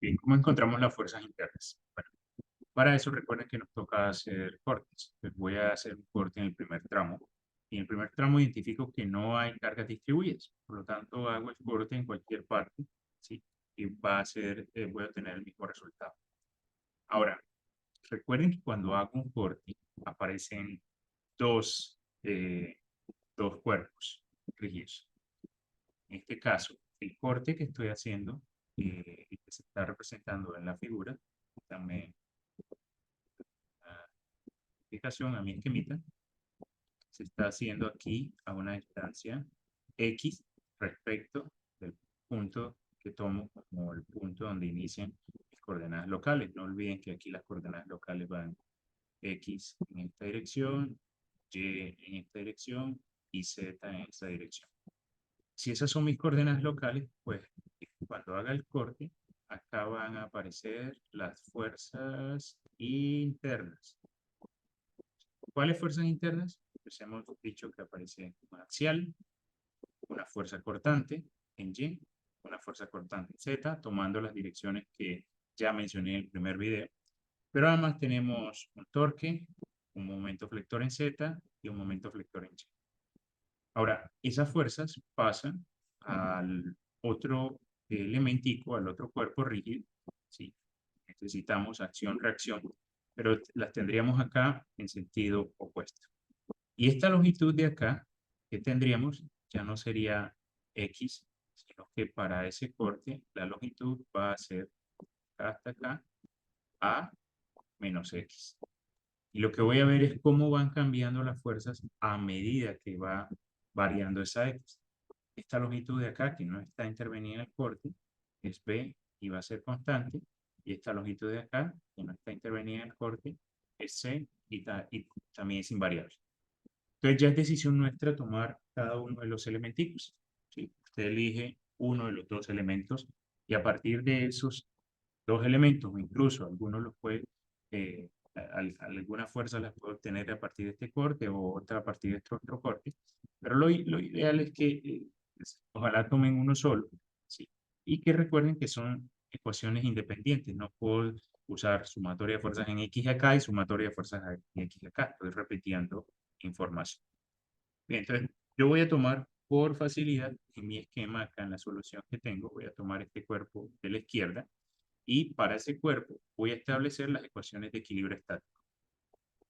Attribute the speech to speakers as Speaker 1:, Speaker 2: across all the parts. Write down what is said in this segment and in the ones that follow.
Speaker 1: Bien, ¿cómo encontramos las fuerzas internas? Bueno, para eso recuerden que nos toca hacer cortes. Pues voy a hacer un corte en el primer tramo. Y en el primer tramo identifico que no hay cargas distribuidas. Por lo tanto, hago el corte en cualquier parte, ¿sí? Y voy a obtener el mismo resultado. Ahora, recuerden que cuando hago un corte, aparecen dos, eh, dos cuerpos rígidos. En este caso, el corte que estoy haciendo y que se está representando en la figura, también aplicación a mi esquemita, se está haciendo aquí a una distancia X respecto del punto que tomo como el punto donde inician mis coordenadas locales. No olviden que aquí las coordenadas locales van X en esta dirección, Y en esta dirección y Z en esta dirección. Si esas son mis coordenadas locales, pues cuando haga el corte, acá van a aparecer las fuerzas internas. ¿Cuáles fuerzas internas? Pues hemos dicho que aparece una axial, una fuerza cortante en Y, una fuerza cortante en Z, tomando las direcciones que ya mencioné en el primer video. Pero además tenemos un torque, un momento flector en Z y un momento flector en Y. Ahora, esas fuerzas pasan al otro elementico, al otro cuerpo rígido, ¿sí? Necesitamos acción-reacción, pero las tendríamos acá en sentido opuesto. Y esta longitud de acá que tendríamos ya no sería X, sino que para ese corte la longitud va a ser hasta acá A menos X. Y lo que voy a ver es cómo van cambiando las fuerzas a medida que va variando esa X. Esta longitud de acá, que no está intervenida en el corte, es B y va a ser constante. Y esta longitud de acá, que no está intervenida en el corte, es C y también es invariable. Entonces ya es decisión nuestra tomar cada uno de los elementos. ¿Sí? Usted elige uno de los dos elementos y a partir de esos dos elementos, o incluso algunos los puede, alguna fuerza las puede obtener a partir de este corte o otra a partir de este otro corte, pero lo ideal es que ojalá tomen uno solo, ¿sí? Y que recuerden que son ecuaciones independientes, no puedo usar sumatoria de fuerzas en X acá y sumatoria de fuerzas en X acá, estoy repitiendo información. Bien, entonces yo voy a tomar por facilidad en mi esquema acá en la solución que tengo, voy a tomar este cuerpo de la izquierda y para ese cuerpo voy a establecer las ecuaciones de equilibrio estático.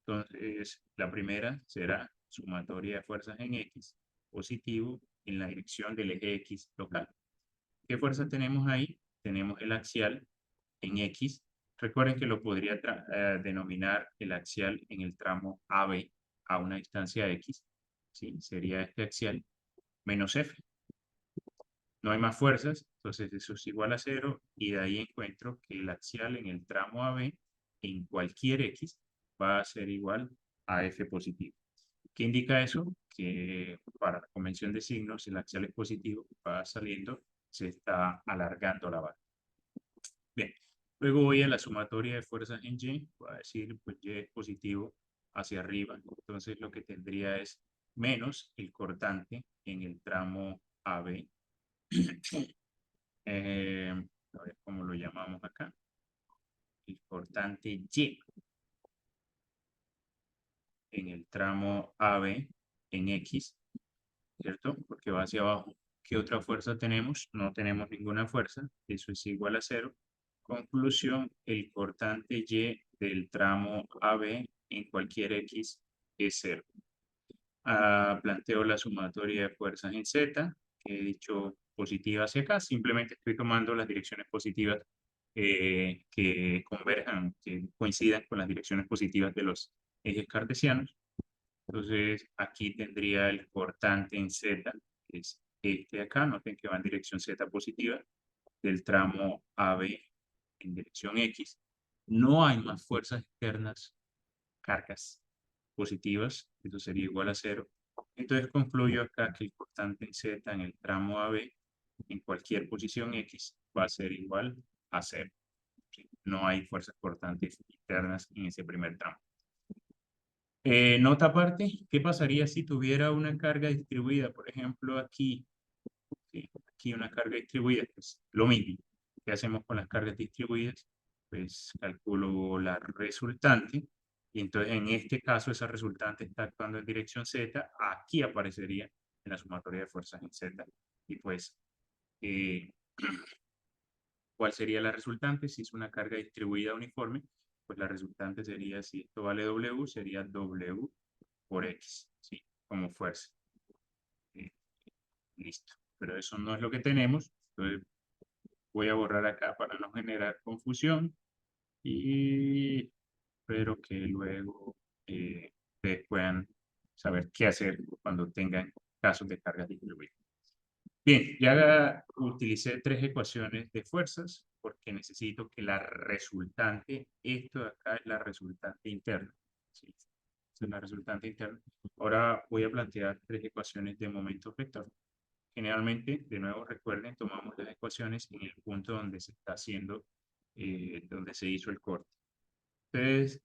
Speaker 1: Entonces, la primera será sumatoria de fuerzas en X, positivo en la dirección del eje X local. ¿Qué fuerza tenemos ahí? Tenemos el axial en X. Recuerden que lo podría denominar el axial en el tramo AB a una distancia X. ¿Sí? Sería este axial menos F. No hay más fuerzas, entonces eso es igual a 0 y de ahí encuentro que el axial en el tramo AB en cualquier X va a ser igual a F positivo. ¿Qué indica eso? Que para la convención de signos, el axial es positivo, va saliendo, se está alargando la barra. Bien, luego voy a la sumatoria de fuerzas en Y, voy a decir, pues Y es positivo hacia arriba, entonces lo que tendría es menos el cortante en el tramo AB. A ver cómo lo llamamos acá. El cortante Y en el tramo AB en X, ¿cierto? Porque va hacia abajo. ¿Qué otra fuerza tenemos? No tenemos ninguna fuerza. Eso es igual a 0. Conclusión, el cortante Y del tramo AB en cualquier X es 0. Planteo la sumatoria de fuerzas en Z, que he dicho positiva hacia acá. Simplemente estoy tomando las direcciones positivas que converjan, que coincidan con las direcciones positivas de los ejes cartesianos. Entonces, aquí tendría el cortante en Z, que es este de acá. Noten que va en dirección Z positiva, del tramo AB en dirección X. No hay más fuerzas externas, cargas positivas, eso sería igual a 0. Entonces concluyo acá que el cortante en Z en el tramo AB en cualquier posición X va a ser igual a 0. ¿Sí? No hay fuerzas cortantes internas en ese primer tramo. Nota aparte, ¿qué pasaría si tuviera una carga distribuida? Por ejemplo, aquí, ¿sí? Aquí una carga distribuida, pues lo mismo. ¿Qué hacemos con las cargas distribuidas? Pues calculo la resultante, y entonces en este caso esa resultante está actuando en dirección Z, aquí aparecería en la sumatoria de fuerzas en Z, y pues, eh, ¿cuál sería la resultante? Si es una carga distribuida uniforme, pues la resultante sería, si esto vale W, sería W por X, ¿sí? Como fuerza. Eh, Listo. Pero eso no es lo que tenemos, entonces voy a borrar acá para no generar confusión y espero que luego ustedes puedan saber qué hacer cuando tengan casos de cargas distribuidas. Bien, ya utilicé tres ecuaciones de fuerzas porque necesito que la resultante, esto de acá es la resultante interna. ¿Sí? Esta es la resultante interna. Ahora voy a plantear tres ecuaciones de momento vector. Generalmente, de nuevo, recuerden, tomamos las ecuaciones en el punto donde se está haciendo, donde se hizo el corte. Entonces,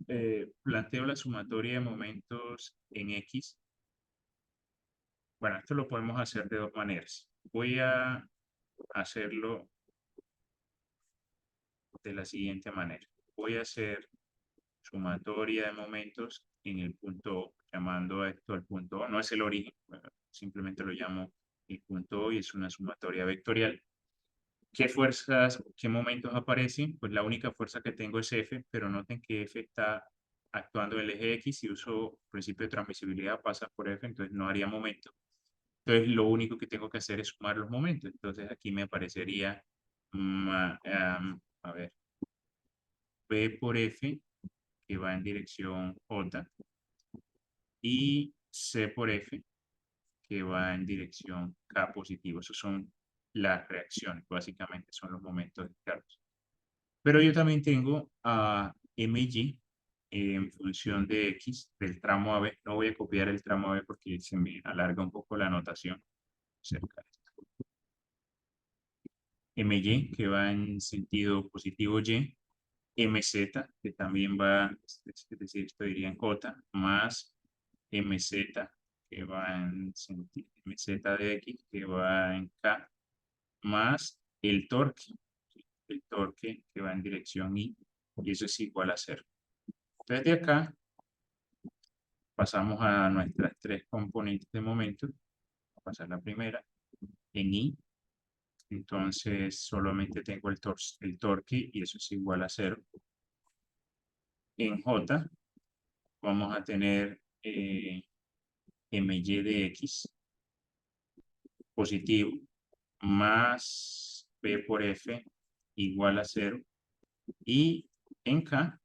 Speaker 1: planteo la sumatoria de momentos en X. Bueno, esto lo podemos hacer de dos maneras. Voy a hacerlo de la siguiente manera. Voy a hacer sumatoria de momentos en el punto O, llamando a esto el punto O. No es el origen, bueno, simplemente lo llamo el punto O y es una sumatoria vectorial. ¿Qué fuerzas, qué momentos aparecen? Pues la única fuerza que tengo es F, pero noten que F está actuando en el eje X. Si uso principio de transmisibilidad pasa por F, entonces no haría momento. Entonces lo único que tengo que hacer es sumar los momentos. Entonces aquí me aparecería, a ver, P por F, que va en dirección J, y C por F, que va en dirección K positivo. Esos son las reacciones, básicamente son los momentos externos. Pero yo también tengo a MG en función de X del tramo AB. No voy a copiar el tramo AB porque se me alarga un poco la anotación. Cerca de esto. MY, que va en sentido positivo Y. MZ, que también va, es decir, esto iría en J, más MZ, que va en sentido, MZ de X, que va en K, más el torque que va en dirección Y, y eso es igual a 0. Entonces de acá pasamos a nuestras tres componentes de momento. Vamos a pasar la primera en I. Entonces solamente tengo el torque y eso es igual a 0. En J vamos a tener MY de X positivo más P por F igual a 0. Y en K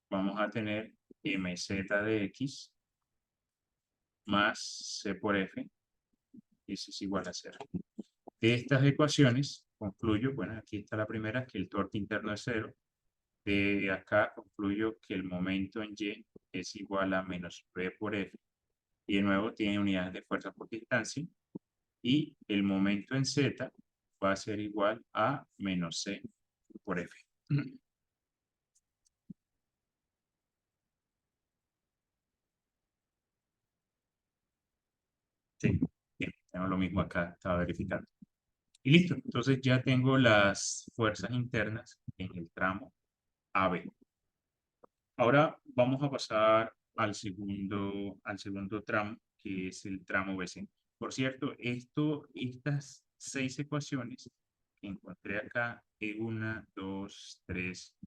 Speaker 1: vamos a tener MZ de X más C por F, y eso es igual a 0. De estas ecuaciones concluyo, bueno, aquí está la primera, que el torque interno es 0. De acá concluyo que el momento en Y es igual a menos P por F. Y de nuevo tiene unidades de fuerza por distancia. Y el momento en Z va a ser igual a menos C por F. Sí, bien, tengo lo mismo acá, estaba verificando. Y listo, entonces ya tengo las fuerzas internas en el tramo AB. Ahora vamos a pasar al segundo tramo, que es el tramo BC. Por cierto, estas 6 ecuaciones que encontré acá, 1, 2, 3,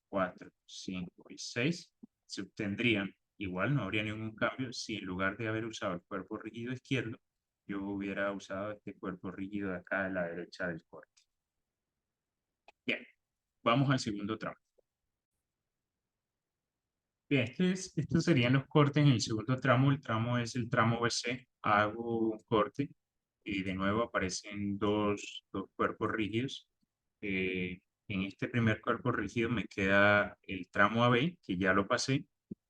Speaker 1: 4, 5 y 6, se obtendrían, igual no habría ningún cambio si en lugar de haber usado el cuerpo rígido izquierdo, yo hubiera usado este cuerpo rígido de acá a la derecha del corte. Bien, vamos al segundo tramo. Bien, estos serían los cortes en el segundo tramo. El tramo es el tramo BC. Hago un corte y de nuevo aparecen dos cuerpos rígidos. En este primer cuerpo rígido me queda el tramo AB, que ya lo pasé,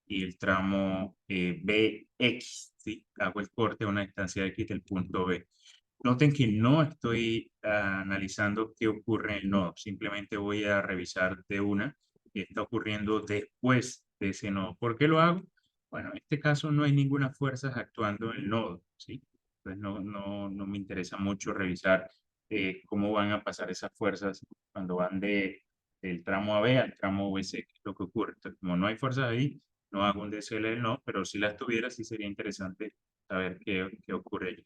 Speaker 1: y el tramo BX, ¿sí? Hago el corte a una distancia X del punto B. Noten que no estoy analizando qué ocurre en el nodo, simplemente voy a revisar de una qué está ocurriendo después de ese nodo. ¿Por qué lo hago? Bueno, en este caso no hay ninguna fuerza actuando en el nodo, ¿sí? Entonces no me interesa mucho revisar cómo van a pasar esas fuerzas cuando van del tramo AB al tramo BC, que es lo que ocurre. Entonces, como no hay fuerzas ahí, no hago un DCL, no, pero si las tuviera, sí sería interesante saber qué ocurre allí.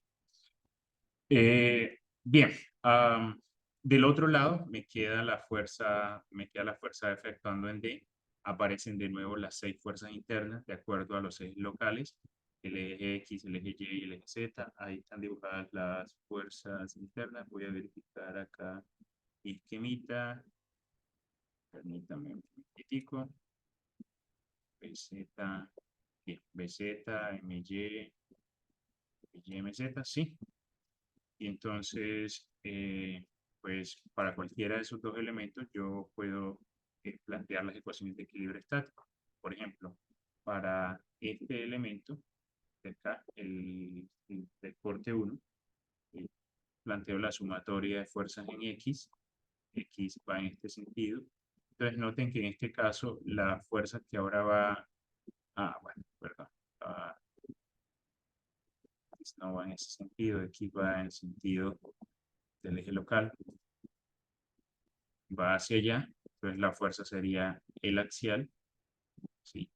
Speaker 1: Bien, del otro lado me queda la fuerza F actuando en D. Aparecen de nuevo las 6 fuerzas internas de acuerdo a los ejes locales, el eje X, el eje Y y el eje Z. Ahí están dibujadas las fuerzas internas. Voy a verificar acá mi esquemita. Permítame un momentico. BZ, bien, BZ, MY, MZ, sí. Y entonces, pues para cualquiera de esos dos elementos yo puedo plantear las ecuaciones de equilibrio estático. Por ejemplo, para este elemento de acá, el del corte 1, planteo la sumatoria de fuerzas en X. X va en este sentido. Entonces noten que en este caso la fuerza que ahora va... Ah, bueno, perdón. No va en ese sentido. X va en el sentido del eje local. Va hacia allá, entonces la fuerza sería el axial. ¿Sí?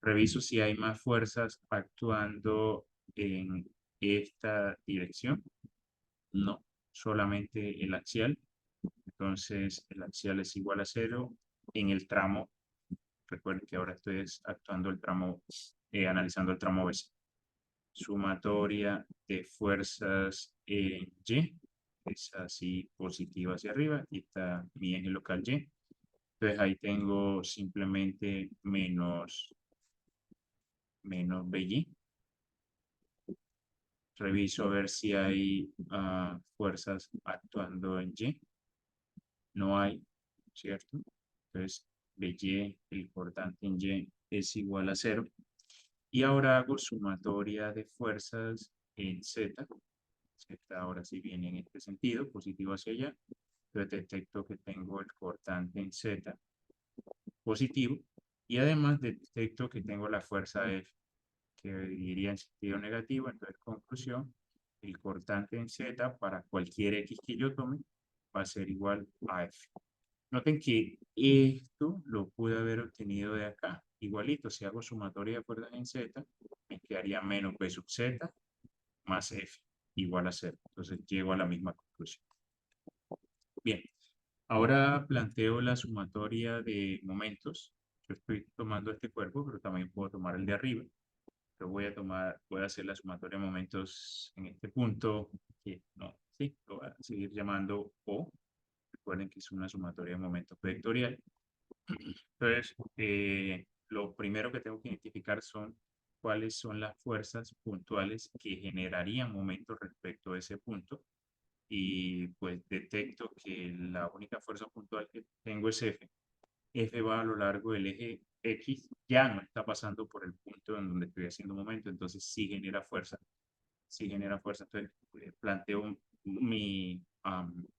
Speaker 1: Reviso si hay más fuerzas actuando en esta dirección. No, solamente el axial. Entonces el axial es igual a 0 en el tramo. Recuerden que ahora estoy actuando el tramo, analizando el tramo BC. Sumatoria de fuerzas en Y. Es así positiva hacia arriba. Y está mi eje local Y. Entonces ahí tengo simplemente menos BY. Reviso a ver si hay fuerzas actuando en Y. No hay, ¿cierto? Entonces BY, el cortante en Y, es igual a 0. Y ahora hago sumatoria de fuerzas en Z. Z ahora sí viene en este sentido, positivo hacia allá. Entonces detecto que tengo el cortante en Z positivo. Y además detecto que tengo la fuerza F, que iría en sentido negativo. Entonces, conclusión, el cortante en Z para cualquier X que yo tome va a ser igual a F. Noten que esto lo pude haber obtenido de acá. Igualito, si hago sumatoria de fuerzas en Z, me quedaría menos B sub Z más F igual a 0. Entonces, llego a la misma conclusión. Bien, ahora planteo la sumatoria de momentos. Yo estoy tomando este cuerpo, pero también puedo tomar el de arriba. Yo voy a hacer la sumatoria de momentos en este punto, que no, sí, lo voy a seguir llamando O. Recuerden que es una sumatoria de momentos vectorial. Entonces, lo primero que tengo que identificar son cuáles son las fuerzas puntuales que generarían momentos respecto a ese punto. Y pues detecto que la única fuerza puntual que tengo es F. F va a lo largo del eje X, ya no está pasando por el punto en donde estoy haciendo momento, entonces sí genera fuerza. Sí genera fuerza. Entonces planteo mi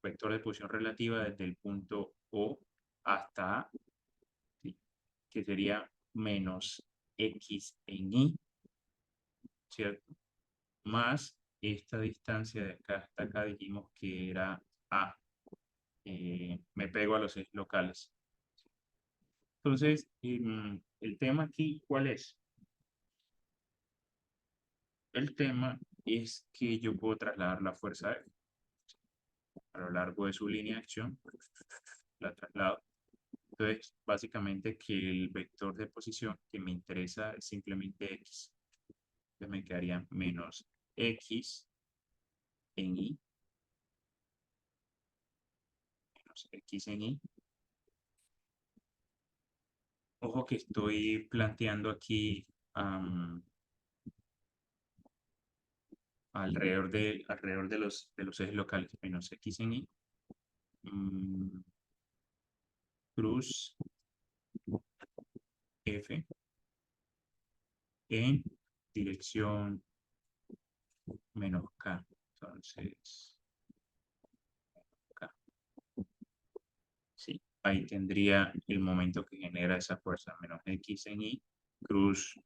Speaker 1: vector de posición relativa desde el punto O hasta A, ¿sí? Que sería menos X en Y, ¿cierto? Más esta distancia de acá hasta acá dijimos que era A. Me pego a los ejes locales. Entonces, el tema aquí, ¿cuál es? El tema es que yo puedo trasladar la fuerza F a lo largo de su línea de acción, la traslado. Entonces, básicamente que el vector de posición que me interesa es simplemente X. Entonces me quedaría menos X en Y, menos X en Y. Ojo que estoy planteando aquí alrededor de los ejes locales, menos X en Y. Cruz F en dirección menos K. Entonces, K. Sí, ahí tendría el momento que genera esa fuerza, menos X en Y, cruz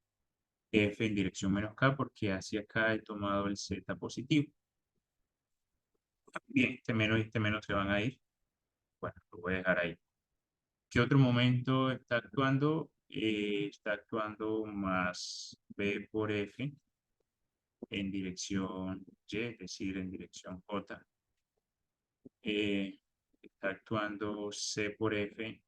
Speaker 1: F en dirección menos K, porque hacia acá he tomado el Z positivo. Bien, este menos y este menos se van a ir. Bueno, lo voy a dejar ahí. ¿Qué otro momento está actuando? Está actuando más B por F en dirección Y, es decir, en dirección J. Está actuando C por F.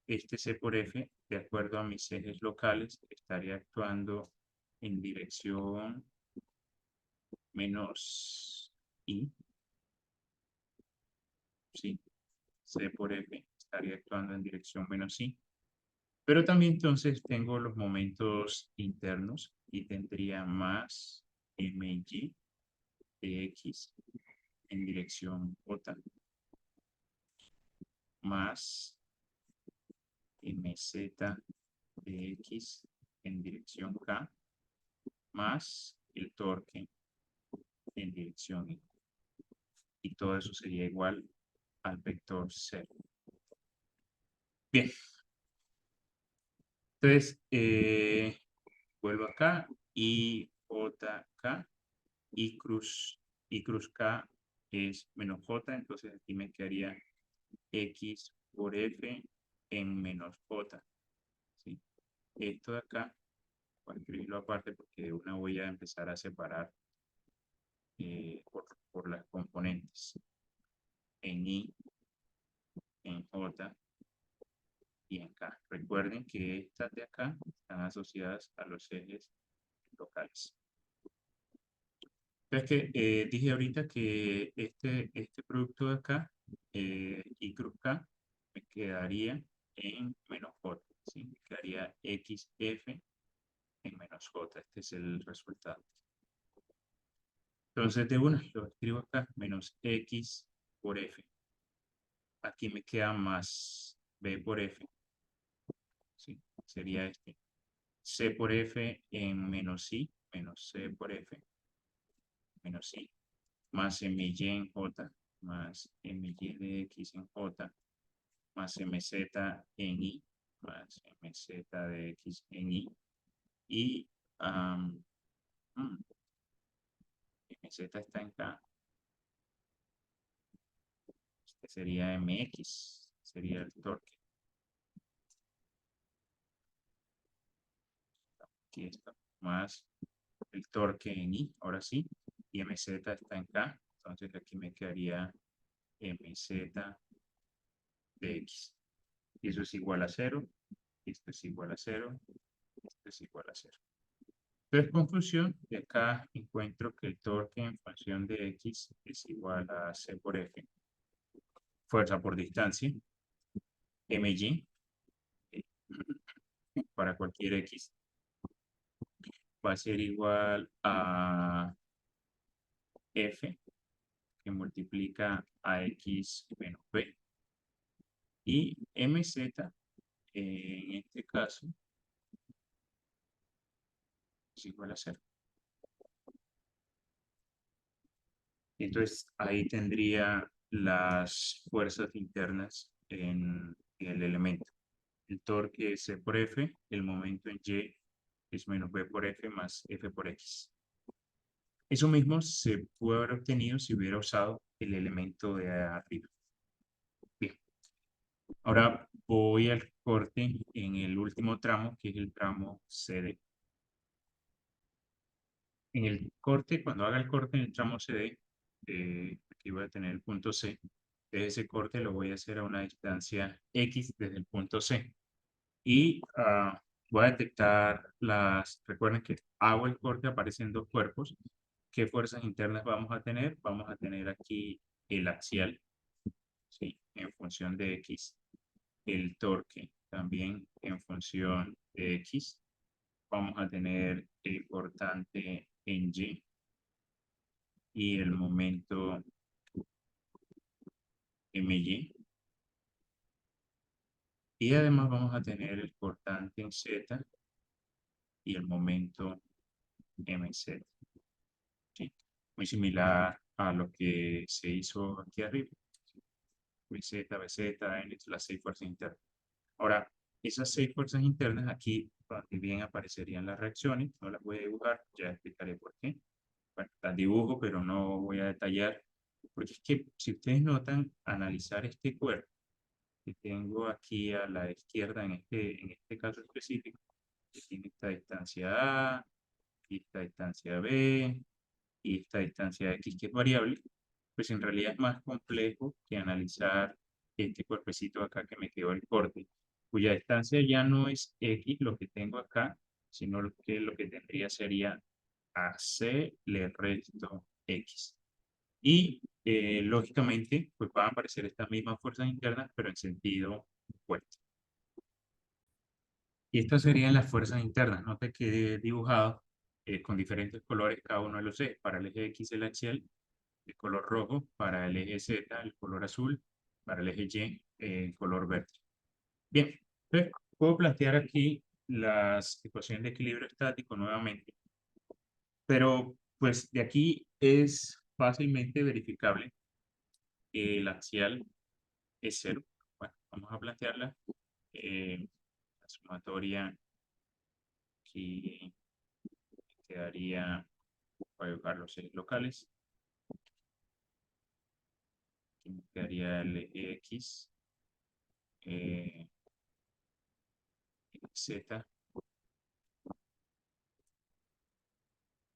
Speaker 1: Este C por F, de acuerdo a mis ejes locales, estaría actuando en dirección menos I. ¿Sí? C por F estaría actuando en dirección menos I. Pero también entonces tengo los momentos internos y tendría más MY de X en dirección J más MZ de X en dirección K más el torque en dirección Y. Y todo eso sería igual al vector 0. Bien, entonces vuelvo acá y JK y cruz K es menos J, entonces aquí me quedaría X por F en menos J. ¿Sí? Esto de acá, voy a escribirlo aparte porque de una voy a empezar a separar por las componentes en I, en J y en K. Recuerden que estas de acá están asociadas a los ejes locales. Entonces, que dije ahorita que este producto de acá, I cruz K, me quedaría en menos J, ¿sí? Me quedaría XF en menos J. Este es el resultado. Entonces, de una, lo escribo acá, menos X por F. Aquí me queda más B por F, ¿sí? Sería este. C por F en menos I, menos C por F, menos I, más MY en J, más MY de X en J, más MZ en I, más MZ de X en I, y MZ está en K, este sería MX, sería el torque. Aquí está, más el torque en I, ahora sí, y MZ está en K, entonces aquí me quedaría MZ de X. Y eso es igual a 0, esto es igual a 0, esto es igual a 0. Entonces, conclusión, de acá encuentro que el torque en función de X es igual a C por F, fuerza por distancia, mg, para cualquier X, va a ser igual a F, que multiplica a X menos B, y mz, en este caso, es igual a 0. Entonces, ahí tendría las fuerzas internas en el elemento. El torque es C por F, el momento en Y es menos B por F más F por X. Eso mismo se puede haber obtenido si hubiera usado el elemento de arriba. Bien, ahora voy al corte en el último tramo, que es el tramo CD. En el corte, cuando haga el corte en el tramo CD, aquí voy a tener el punto C. De ese corte lo voy a hacer a una distancia X desde el punto C. Y voy a detectar recuerden que hago el corte, aparecen dos cuerpos. ¿Qué fuerzas internas vamos a tener? Vamos a tener aquí el axial, ¿sí? En función de X. El torque también en función de X. Vamos a tener el cortante en Y y el momento MY. Y además vamos a tener el cortante en Z y el momento MZ. ¿Sí? Muy similar a lo que se hizo aquí arriba. BZ, BZ, N, las 6 fuerzas internas. Ahora, esas 6 fuerzas internas aquí bien aparecerían las reacciones. No las voy a dibujar, ya explicaré por qué. bueno, las dibujo, pero no voy a detallar, porque es que si ustedes notan, analizar este cuerpo que tengo aquí a la izquierda en este caso específico, que tiene esta distancia A, y esta distancia B, y esta distancia X que es variable, pues en realidad es más complejo que analizar este cuerpecito acá que me quedó el corte, cuya distancia ya no es X lo que tengo acá, sino lo que tendría sería AC le resto X. Y lógicamente, pues van a aparecer estas mismas fuerzas internas, pero en sentido opuesto. Y estas serían las fuerzas internas. Note que he dibujado con diferentes colores cada uno de los ejes. Para el eje X el axial, el color rojo; para el eje Z el color azul; para el eje Y el color verde. Bien, entonces puedo plantear aquí las ecuaciones de equilibrio estático nuevamente, pero pues de aquí es fácilmente verificable que el axial es cero. Bueno, vamos a plantearla. La sumatoria aquí quedaría, voy a dibujar los ejes locales. Aquí me quedaría el eje X, Z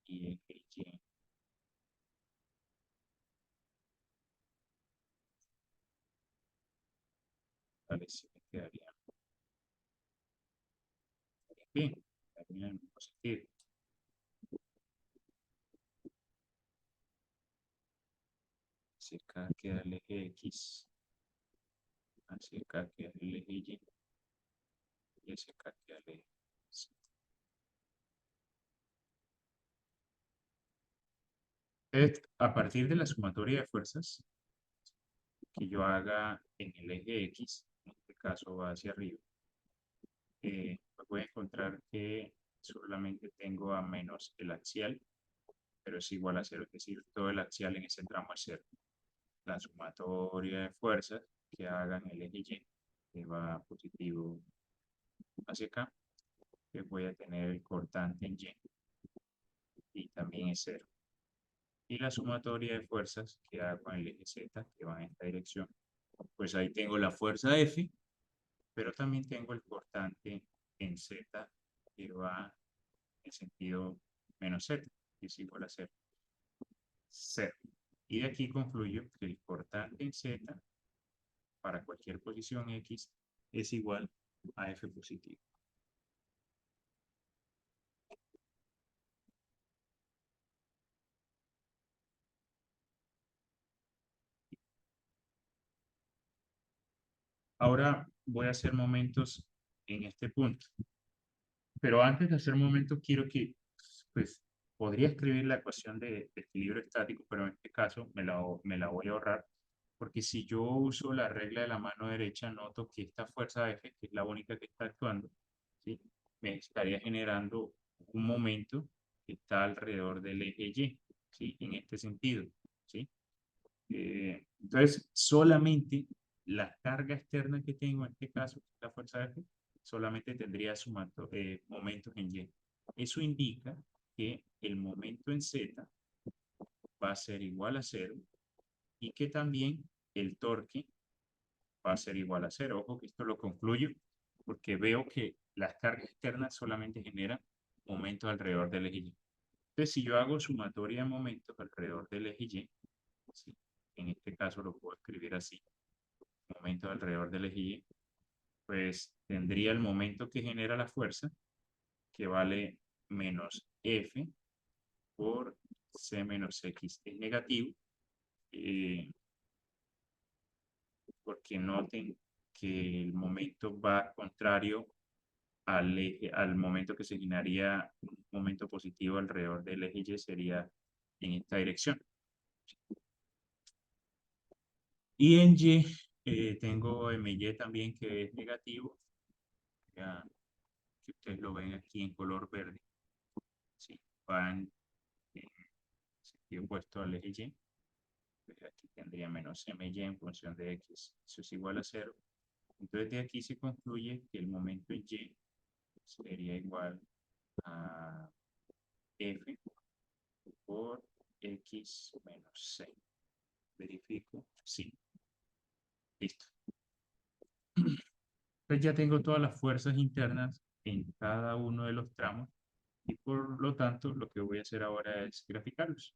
Speaker 1: y eje Y. Vale, sí me quedaría bien, quedaría en el mismo sentido. Hacia acá queda el eje X, hacia acá queda el eje Y, y hacia acá queda el eje Z. A partir de la sumatoria de fuerzas que yo haga en el eje X, en este caso va hacia arriba, pues voy a encontrar que solamente tengo a menos el axial, pero es igual a cero, es decir, todo el axial en ese tramo es cero. La sumatoria de fuerzas que hagan el eje Y, que va positivo hacia acá, que voy a tener el cortante en Y también es cero. Y la sumatoria de fuerzas que haga con el eje Z, que va en esta dirección, pues ahí tengo la fuerza F, pero también tengo el cortante en Z, que va en sentido menos Z, que es igual a cero. Cero. Y de aquí concluyo que el cortante en Z para cualquier posición X es igual a F positivo. Ahora voy a hacer momentos en este punto. Pero antes de hacer momentos, quiero que, pues, podría escribir la ecuación de equilibrio estático, pero en este caso me la voy a ahorrar, porque si yo uso la regla de la mano derecha, noto que esta fuerza F, que es la única que está actuando, ¿sí? Me estaría generando un momento que está alrededor del eje Y, ¿sí? En este sentido, ¿sí? Entonces, solamente la carga externa que tengo, en este caso, la fuerza F, solamente tendría momentos en Y. Eso indica que el momento en Z va a ser igual a cero y que también el torque va a ser igual a cero. Ojo que esto lo concluyo porque veo que las cargas externas solamente generan momentos alrededor del eje Y. Entonces, si yo hago sumatoria de momentos alrededor del eje Y, ¿sí? En este caso lo puedo escribir así: momento alrededor del eje Y, pues tendría el momento que genera la fuerza, que vale menos F por C menos X. Es negativo, eh, porque noten que el momento va contrario al eje, al momento que se generaría un momento positivo alrededor del eje Y, sería en esta dirección. Y en Y tengo MY también, que es negativo, ya que ustedes lo ven aquí en color verde, ¿sí? Van en sentido opuesto al eje Y. Pues aquí tendría menos MY en función de X. Eso es igual a cero. Entonces de aquí se concluye que el momento Y sería igual a F por X menos C. Verifico, sí, listo. Entonces ya tengo todas las fuerzas internas en cada uno de los tramos y por lo tanto lo que voy a hacer ahora es graficarlos.